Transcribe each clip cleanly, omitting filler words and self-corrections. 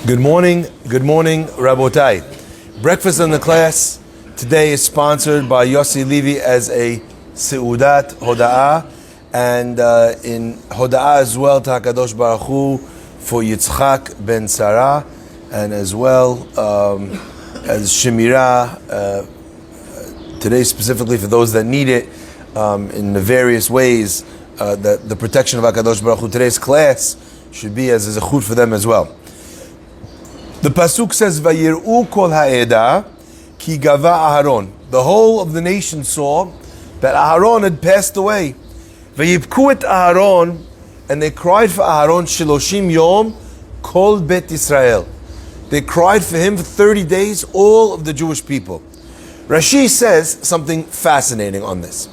Good morning, Rabotai. Breakfast in the class today is sponsored by Yossi Levi as a Seudat Hoda'ah, and in Hoda'ah as well to HaKadosh Baruch Hu for Yitzchak ben Sarah, and as well as Shemirah today specifically for those that need it in the various ways that the protection of HaKadosh Baruch Hu. Today's class should be as a zechut for them as well. The pasuk says, "Vayir'u kol ha'eda ki gava Aharon." The whole of the nation saw that Aharon had passed away. Vayibku et Aharon, and they cried for Aharon shiloshim yom kol bet Yisrael. They cried for him for 30 days, all of the Jewish people. Rashi says something fascinating on this.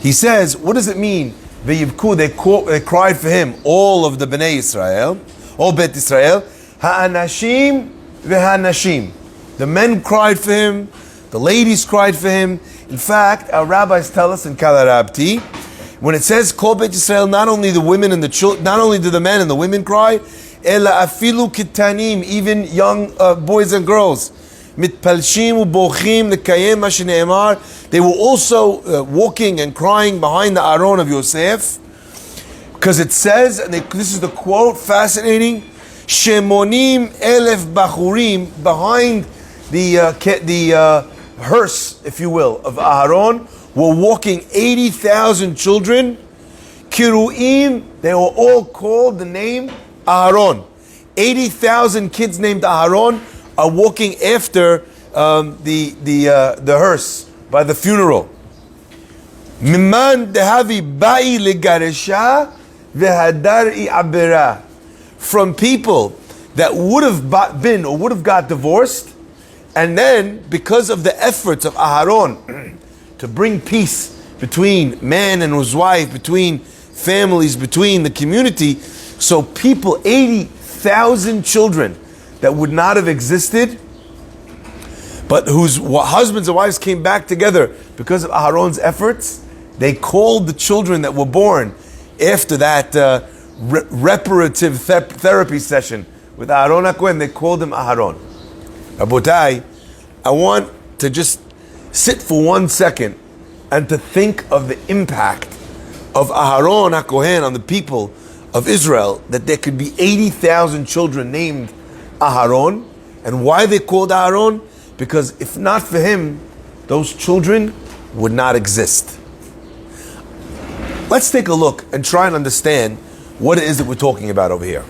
He says, what does it mean? Vayibku, they cried for him, all of the Bnei Israel, all bet Israel. Ha'anashim v'hanashim. The men cried for him, the ladies cried for him. In fact, our rabbis tell us in Kalarabti, when it says Kol Bet Yisrael, not only the women and the children, not only do the men and the women cry, ela afilu kitanim, even young boys and girls. Mitpalshim u'bochim lekayem ma shene'emar. They were also walking and crying behind the Aron of Yosef, because it says, and this is the quote, fascinating. Shemonim elef bachurim, behind the hearse, if you will, of Aharon, were walking 80,000 children. Kiruim, they were all called the name Aharon. 80,000 kids named Aharon are walking after the hearse by the funeral. Miman dehavi ba'i legaresha vehadari abera. From people that would have been or would have got divorced, and then because of the efforts of Aharon to bring peace between man and his wife, between families, between the community, so people, 80,000 children that would not have existed, but whose husbands and wives came back together because of Aharon's efforts, they called the children that were born after that reparative therapy session with Aharon HaKohen, they called him Aharon. Rabotai, I want to just sit for 1 second and to think of the impact of Aharon HaKohen on the people of Israel, that there could be 80,000 children named Aharon, and why they called Aharon? Because if not for him, those children would not exist. Let's take a look and try and understand what it is that we're talking about over here.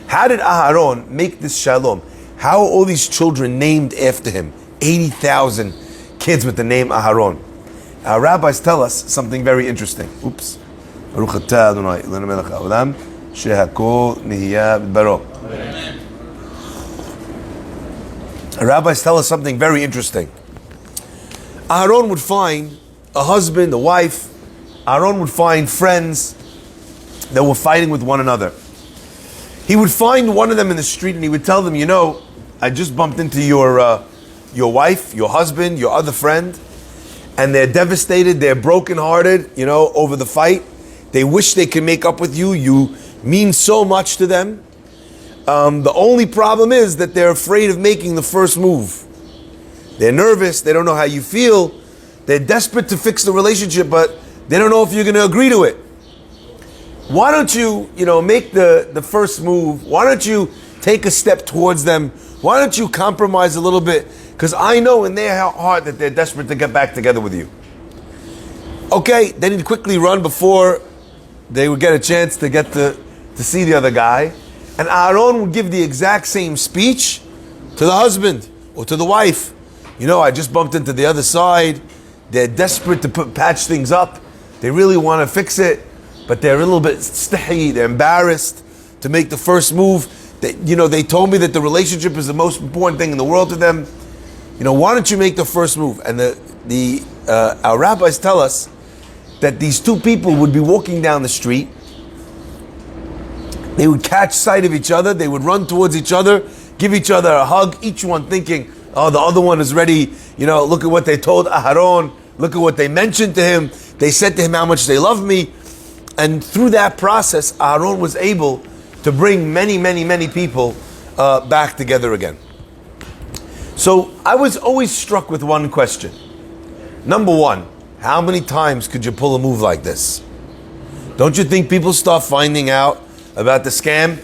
How did Aharon make this shalom? How are all these children named after him? 80,000 kids with the name Aharon. Our rabbis tell us something very interesting. Oops. Baruch atah Adonai Eloheinu melech haolam shehakol nihiyah b'dbaro. Our rabbis tell us something very interesting. Aharon would find a husband, a wife. Aharon would find friends that were fighting with one another. He would find one of them in the street and he would tell them, you know, I just bumped into your wife, your husband, your other friend, and they're devastated, they're brokenhearted, you know, over the fight. They wish they could make up with you. You mean so much to them. The only problem is that they're afraid of making the first move. They're nervous, they don't know how you feel. They're desperate to fix the relationship, but they don't know if you're going to agree to it. Why don't you, make the first move? Why don't you take a step towards them? Why don't you compromise a little bit? Because I know in their heart that they're desperate to get back together with you. Okay, then he'd quickly run before they would get a chance to get to see the other guy. And Aharon would give the exact same speech to the husband or to the wife. I just bumped into the other side. They're desperate to patch things up. They really want to fix it. But they're a little bit stahi, they're embarrassed to make the first move. They told me that the relationship is the most important thing in the world to them. Why don't you make the first move? And our rabbis tell us that these two people would be walking down the street. They would catch sight of each other. They would run towards each other, give each other a hug, each one thinking, oh, the other one is ready. Look at what they told Aharon. Look at what they mentioned to him. They said to him how much they love me. And through that process, Aharon was able to bring many, many, many people back together again. So I was always struck with one question. Number one, how many times could you pull a move like this? Don't you think people start finding out about the scam?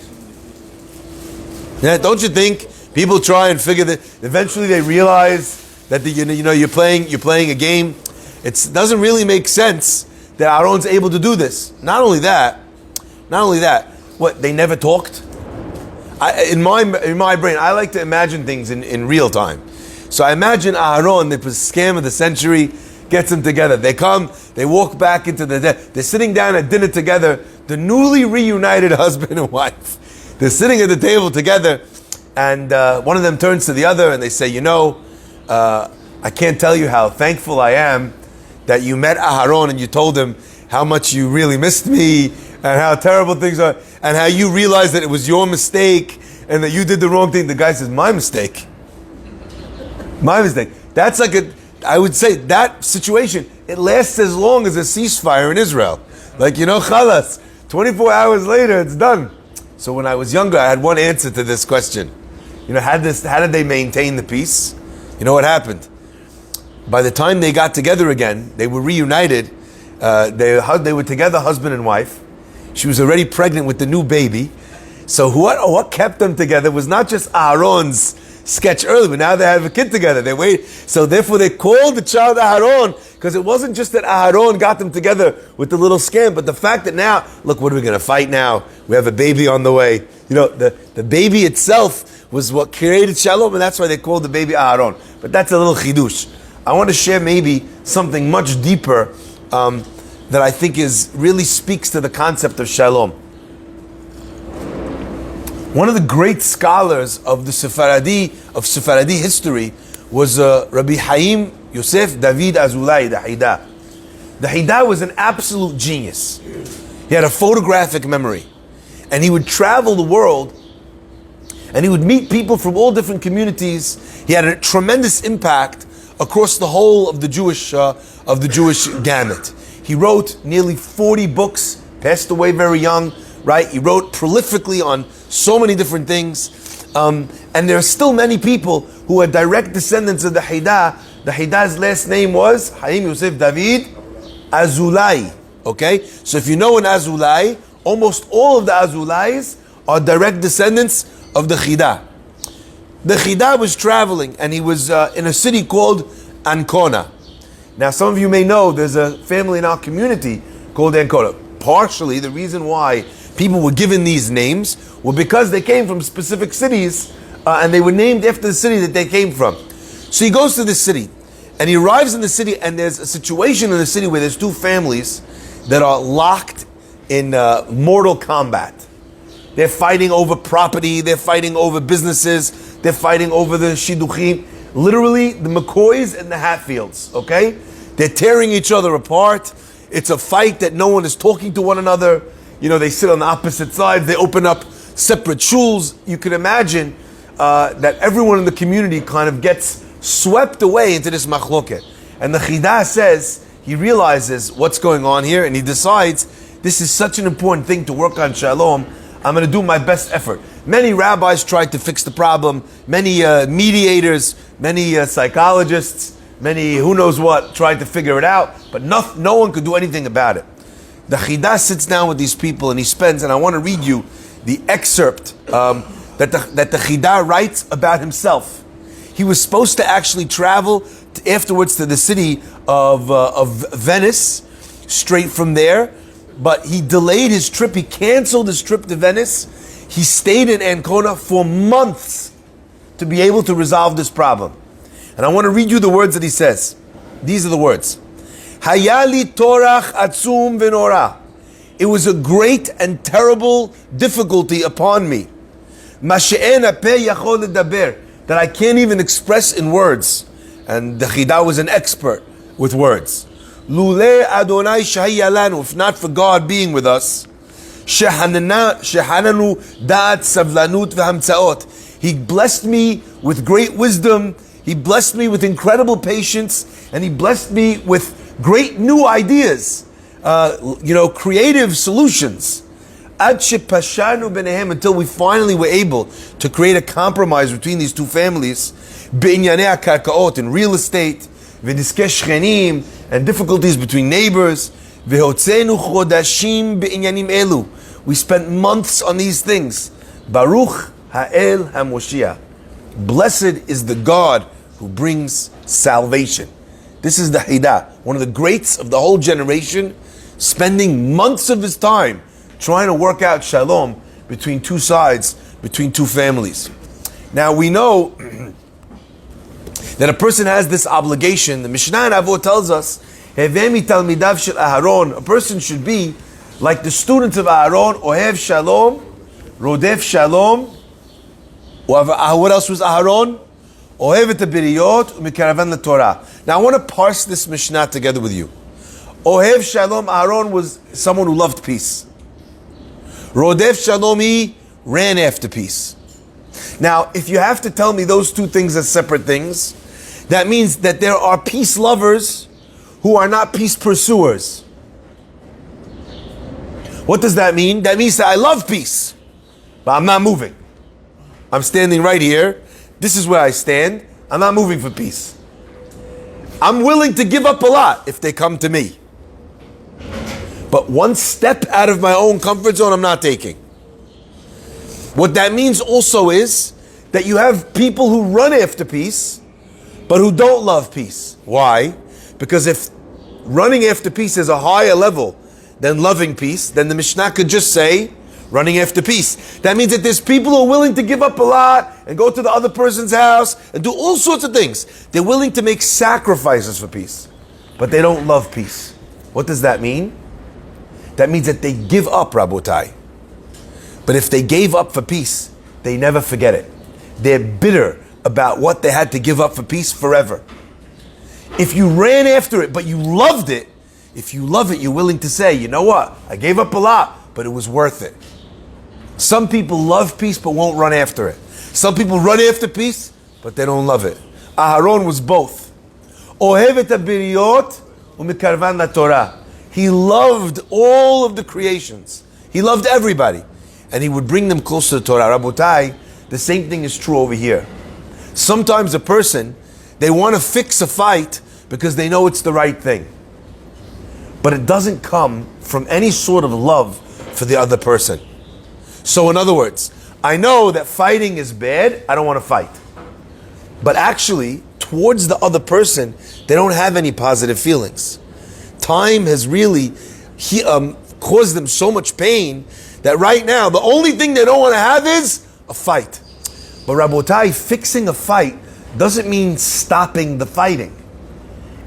Yeah, don't you think people try and figure that eventually they realize that you're playing a game? It doesn't really make sense that Aaron's able to do this. Not only that, what, they never talked? In my brain, I like to imagine things in real time. So I imagine Aaron, the scam of the century, gets them together. They come, they walk back into they're sitting down at dinner together, the newly reunited husband and wife. They're sitting at the table together, and one of them turns to the other and they say, I can't tell you how thankful I am that you met Aharon and you told him how much you really missed me and how terrible things are and how you realized that it was your mistake and that you did the wrong thing. The guy says, my mistake. That's I would say that situation, it lasts as long as a ceasefire in Israel. Chalas, 24 hours later, it's done. So when I was younger, I had one answer to this question. How did they maintain the peace? You know what happened? By the time they got together again, they were reunited. They were together, husband and wife. She was already pregnant with the new baby. So what kept them together was not just Aaron's sketch earlier, but now they have a kid together. So therefore they called the child Aaron, because it wasn't just that Aaron got them together with the little scam, but the fact that now, look, what are we going to fight now? We have a baby on the way. The baby itself was what created Shalom, and that's why they called the baby Aaron. But that's a little chidush. I want to share maybe something much deeper that I think really speaks to the concept of Shalom. One of the great scholars of Sephardi history was Rabbi Haim Yosef David Azulai, the Hida. The Hida was an absolute genius. He had a photographic memory. And he would travel the world and he would meet people from all different communities. He had a tremendous impact across the whole of the Jewish gamut. He wrote nearly 40 books, passed away very young, right? He wrote prolifically on so many different things. And there are still many people who are direct descendants of the Hida. The Hida's last name was Haim Yosef David Azulai. Okay? So if you know an Azulai, almost all of the Azulais are direct descendants of the Hida. The Hida was traveling and he was in a city called Ancona. Now some of you may know there's a family in our community called Ancona. Partially the reason why people were given these names were because they came from specific cities and they were named after the city that they came from. So he goes to this city and he arrives in the city and there's a situation in the city where there's two families that are locked in mortal combat. They're fighting over property, they're fighting over businesses, they're fighting over the shidduchim. Literally, the McCoys and the Hatfields, okay? They're tearing each other apart. It's a fight that no one is talking to one another. They sit on the opposite sides. They open up separate shuls. You can imagine that everyone in the community kind of gets swept away into this machloket. And the Chida says, he realizes what's going on here, and he decides, this is such an important thing to work on Shalom. I'm going to do my best effort. Many rabbis tried to fix the problem. Many mediators, many psychologists, many who knows what tried to figure it out. But no one could do anything about it. The Chida sits down with these people and he spends, and I want to read you the excerpt that the Chida writes about himself. He was supposed to actually travel afterwards to the city of Venice, straight from there. But he delayed his trip. He canceled his trip to Venice. He stayed in Ancona for months to be able to resolve this problem. And I want to read you the words that he says. These are the words. Hayali torach atzum v'nora. It was a great and terrible difficulty upon me. Mashe'en hapeh yachol ledaber. That I can't even express in words. And the Chida was an expert with words. Lule Adonai Shahiyalanu, if not for God being with us, Shehananu Da'at Savlanut V'Hamtzaot. He blessed me with great wisdom, he blessed me with incredible patience, and he blessed me with great new ideas, creative solutions. Ad shepashanu benehem, until we finally were able to create a compromise between these two families, b'inyanei karkaot, in real estate, v'niskei shchenim, and difficulties between neighbors, v'hotzenu chodashim b'inyanim elu. We spent months on these things. Baruch ha'el ha'moshiach. Blessed is the God who brings salvation. This is the Hidah, one of the greats of the whole generation, spending months of his time trying to work out shalom between two sides, between two families. Now we know that a person has this obligation. The Mishnah in Avot tells us, Hevemi talmidav shel Aharon, a person should be like the students of Aharon, Ohev Shalom, Rodef Shalom. What else was Aharon? Ohev et habiriyot u'mikaravan leTorah. Now I want to parse this Mishnah together with you. Ohev Shalom, Aharon was someone who loved peace. Rodef Shalom, he ran after peace. Now, if you have to tell me those two things as separate things, that means that there are peace lovers who are not peace pursuers. What does that mean? That means that I love peace, but I'm not moving. I'm standing right here. This is where I stand. I'm not moving for peace. I'm willing to give up a lot if they come to me. But one step out of my own comfort zone, I'm not taking. What that means also is that you have people who run after peace, but who don't love peace. Why? Because if running after peace is a higher level than loving peace, then the Mishnah could just say, running after peace. That means that there's people who are willing to give up a lot and go to the other person's house and do all sorts of things. They're willing to make sacrifices for peace, but they don't love peace. What does that mean? That means that they give up, Rabotai. But if they gave up for peace, they never forget it. They're bitter about what they had to give up for peace forever. If you ran after it, but you loved it, if you love it, you're willing to say, you know what? I gave up a lot, but it was worth it. Some people love peace, but won't run after it. Some people run after peace, but they don't love it. Aharon was both. Ohev et habiriyot u'mikarvan laTorah. He loved all of the creations. He loved everybody. And he would bring them close to the Torah. Rabotai, the same thing is true over here. Sometimes a person, they want to fix a fight because they know it's the right thing. But it doesn't come from any sort of love for the other person. So in other words, I know that fighting is bad, I don't want to fight. But actually, towards the other person, they don't have any positive feelings. Time has really caused them so much pain that right now, the only thing they don't want to have is a fight. But Rabotai, fixing a fight doesn't mean stopping the fighting.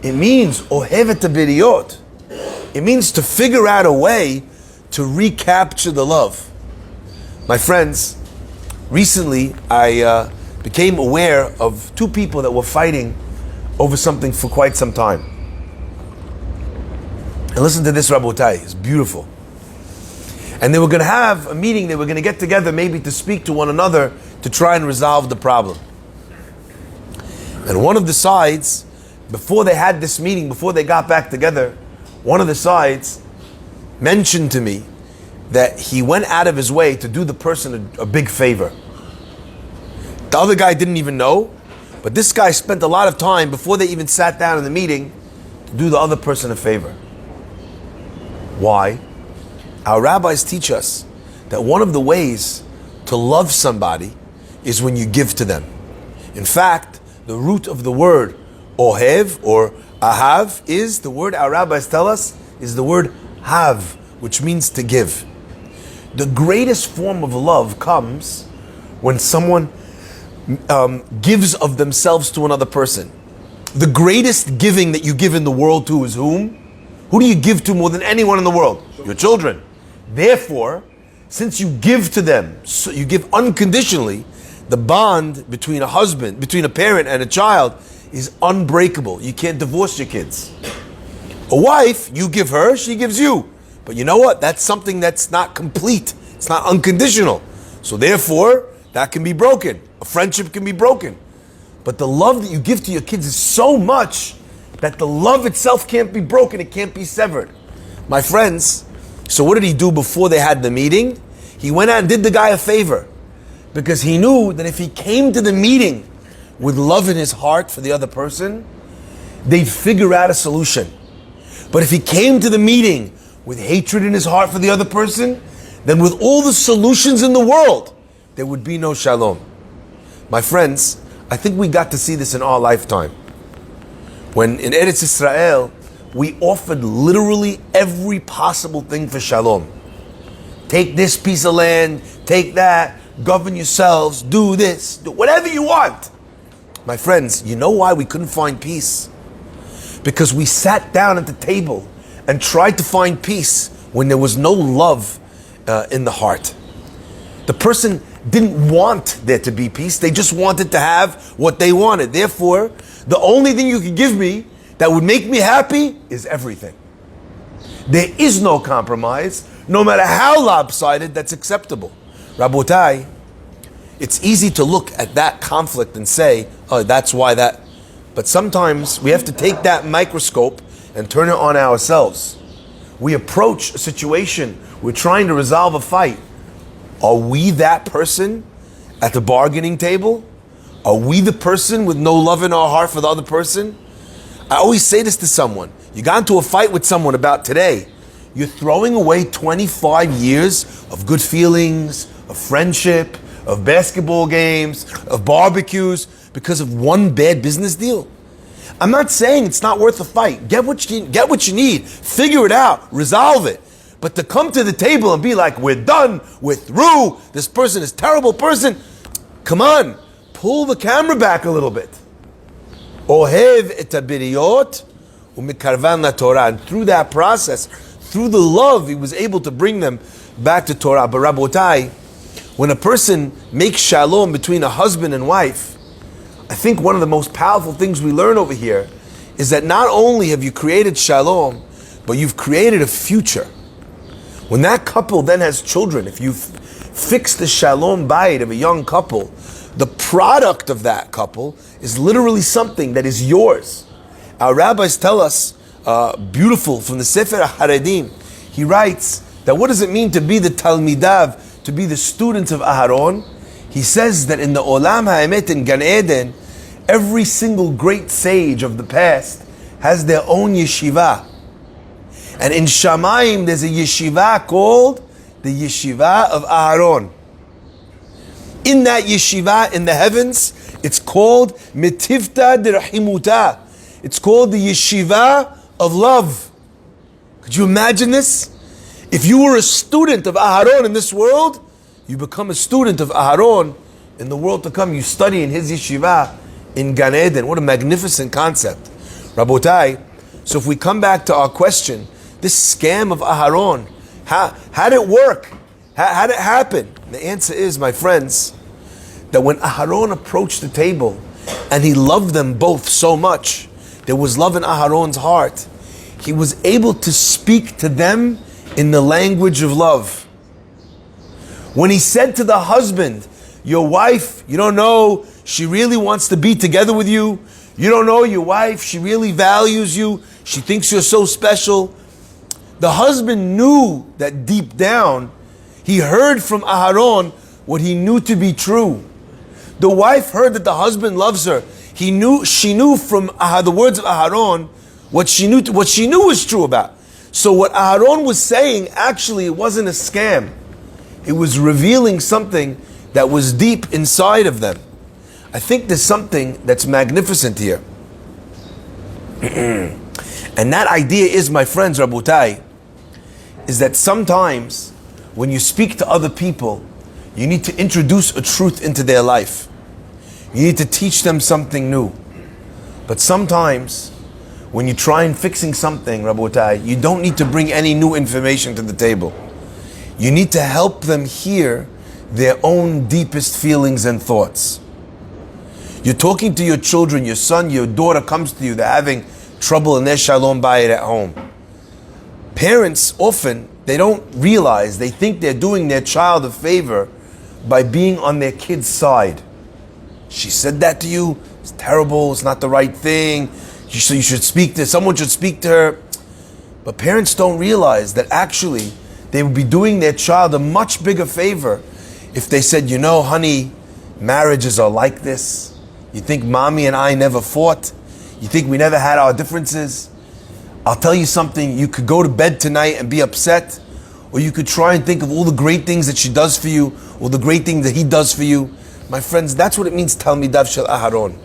It means ohev et habiriyot. It means to figure out a way to recapture the love. My friends, recently I became aware of two people that were fighting over something for quite some time. And listen to this, Rabotai, it's beautiful. And they were going to have a meeting, they were going to get together maybe to speak to one another to try and resolve the problem. And one of the sides, before they had this meeting, before they got back together, one of the sides mentioned to me that he went out of his way to do the person a big favor. The other guy didn't even know, but this guy spent a lot of time before they even sat down in the meeting to do the other person a favor. Why? Our rabbis teach us that one of the ways to love somebody is when you give to them. In fact, the root of the word ohev or ahav is the word our rabbis tell us is the word hav, which means to give. The greatest form of love comes when someone gives of themselves to another person. The greatest giving that you give in the world to is whom? Who do you give to more than anyone in the world? Your children. Therefore, since you give to them, so you give unconditionally, the bond between a parent and a child is unbreakable. You can't divorce your kids. A wife, you give her, she gives you. But you know what? That's something that's not complete. It's not unconditional. So therefore, that can be broken. A friendship can be broken. But the love that you give to your kids is so much that the love itself can't be broken. It can't be severed. My friends, so what did he do before they had the meeting? He went out and did the guy a favor because he knew that if he came to the meeting with love in his heart for the other person, they'd figure out a solution. But if he came to the meeting with hatred in his heart for the other person, then with all the solutions in the world, there would be no shalom. My friends, I think we got to see this in our lifetime. When in Eretz Israel, we offered literally every possible thing for shalom. Take this piece of land, take that, govern yourselves, do this, do whatever you want. My friends, you know why we couldn't find peace? Because we sat down at the table and tried to find peace when there was no love in the heart. The person didn't want there to be peace. They just wanted to have what they wanted. Therefore, the only thing you could give me that would make me happy is everything. There is no compromise, no matter how lopsided, that's acceptable. Rabotai, it's easy to look at that conflict and say, oh, that's why that. But sometimes we have to take that microscope and turn it on ourselves. We approach a situation, we're trying to resolve a fight. Are we that person at the bargaining table? Are we the person with no love in our heart for the other person? I always say this to someone. You got into a fight with someone about today. You're throwing away 25 years of good feelings, of friendship, of basketball games, of barbecues, because of one bad business deal. I'm not saying it's not worth a fight. Get what you need. Figure it out. Resolve it. But to come to the table and be like, we're done, we're through, this person is a terrible person. Come on, pull the camera back a little bit. Ohev et habiriyot umikarvan laTorah. And through that process, through the love, he was able to bring them back to Torah. But Rabotai, when a person makes shalom between a husband and wife, I think one of the most powerful things we learn over here is that not only have you created shalom, but you've created a future. When that couple then has children, if you fix the shalom bayit of a young couple, the product of that couple is literally something that is yours. Our rabbis tell us, beautiful from the Sefer HaHaredim, he writes that what does it mean to be the Talmidav, to be the students of Aharon? He says that in the Olam HaEmet in Gan Eden, every single great sage of the past has their own yeshiva. And in Shamayim, there's a yeshiva called the Yeshiva of Aharon. In that yeshiva in the heavens, it's called Metivta Derahimuta. It's called the Yeshiva of Love. Could you imagine this? If you were a student of Aharon in this world, you become a student of Aharon in the world to come. You study in his yeshiva in Gan Eden. What a magnificent concept. Rabotai, so if we come back to our question, this scam of Aharon, how did it work? How did it happen? The answer is, my friends, that when Aharon approached the table and he loved them both so much, there was love in Aharon's heart. He was able to speak to them in the language of love. When he said to the husband, your wife, you don't know, she really wants to be together with you. You don't know your wife, she really values you. She thinks you're so special. The husband knew that deep down, he heard from Aharon what he knew to be true. The wife heard that the husband loves her. She knew from the words of Aharon what she knew was true about. So what Aharon was saying, actually, it wasn't a scam. It was revealing something that was deep inside of them. I think there's something that's magnificent here. And that idea is, my friends, Rabotai, is that sometimes when you speak to other people, you need to introduce a truth into their life. You need to teach them something new. But sometimes when you try and fixing something, Rabotai, you don't need to bring any new information to the table. You need to help them hear their own deepest feelings and thoughts. You're talking to your children, your son, your daughter comes to you, they're having trouble in their shalom bayit at home. Parents often, they don't realize, they think they're doing their child a favor by being on their kid's side. She said that to you, it's terrible, it's not the right thing, someone should speak to her. But parents don't realize that actually they would be doing their child a much bigger favor if they said, you know, honey, marriages are like this. You think mommy and I never fought? You think we never had our differences? I'll tell you something, you could go to bed tonight and be upset, or you could try and think of all the great things that she does for you, or the great things that he does for you. My friends, that's what it means, Talmidav Shel Aharon.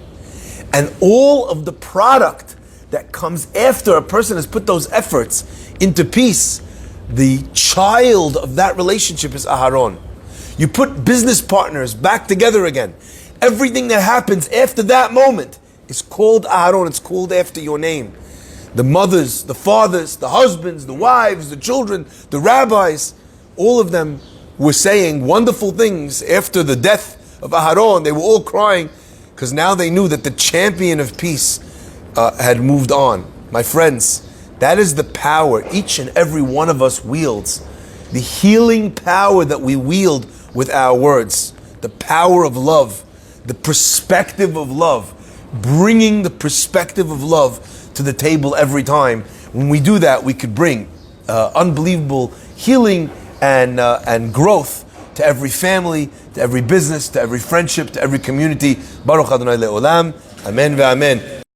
And all of the product that comes after a person has put those efforts into peace, the child of that relationship is Aharon. You put business partners back together again. Everything that happens after that moment is called Aharon. It's called after your name. The mothers, the fathers, the husbands, the wives, the children, the rabbis, all of them were saying wonderful things after the death of Aharon. They were all crying because now they knew that the champion of peace had moved on. My friends, that is the power each and every one of us wields. The healing power that we wield with our words. The power of love. The perspective of love. Bringing the perspective of love to the table every time. When we do that, we could bring unbelievable healing and growth to every family, to every business, to every friendship, to every community. Baruch Adonai Le'olam. Amen ve'amen.